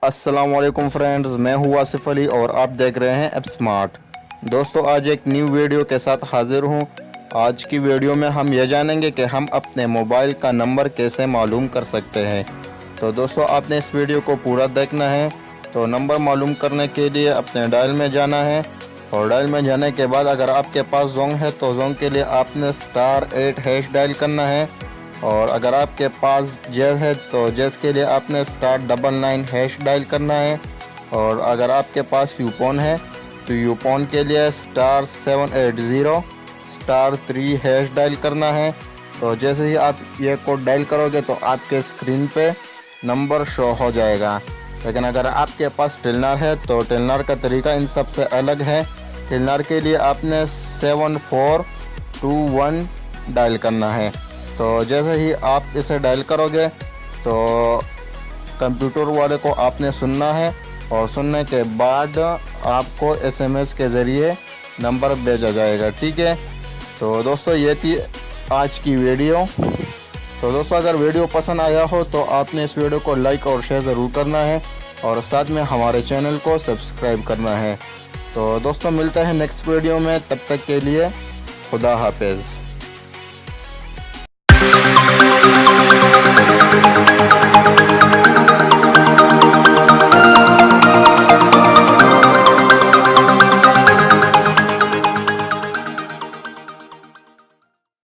अस्सलाम वालेकुम फ्रेंड्स, मैं हूँ आसिफ अली और आप देख रहे हैं एप स्मार्ट। दोस्तों, आज एक न्यू वीडियो के साथ हाजिर हूँ। आज की वीडियो में हम ये जानेंगे कि हम अपने मोबाइल का नंबर कैसे मालूम कर सकते हैं। तो दोस्तों, आपने इस वीडियो को पूरा देखना है। तो नंबर मालूम करने के लिए अपने डायल में जाना है और डायल में जाने के बाद अगर आपके पास जोंग है तो जोंग के लिए आपने *8# डायल करना है। और अगर आपके पास जैज़ है तो जैज़ के लिए आपने *99# डायल करना है। और अगर आपके पास यूपोन है तो यूपोन के लिए *780*3# डायल करना है। तो जैसे ही आप ये कोड डायल करोगे तो आपके स्क्रीन पे नंबर शो हो जाएगा। लेकिन अगर आपके पास टेलनर है तो टेलनर का तरीका इन सब से अलग है। टेलनर के लिए आपने 7421 डायल करना है। तो जैसे ही आप इसे डायल करोगे तो कंप्यूटर वाले को आपने सुनना है और सुनने के बाद आपको SMS के ज़रिए नंबर भेजा जाएगा। ठीक है, तो दोस्तों ये थी आज की वीडियो। तो दोस्तों, अगर वीडियो पसंद आया हो तो आपने इस वीडियो को लाइक और शेयर ज़रूर करना है और साथ में हमारे चैनल को सब्सक्राइब करना है। तो दोस्तों, मिलते हैं नेक्स्ट वीडियो में, तब तक के लिए खुदा हाफिज़।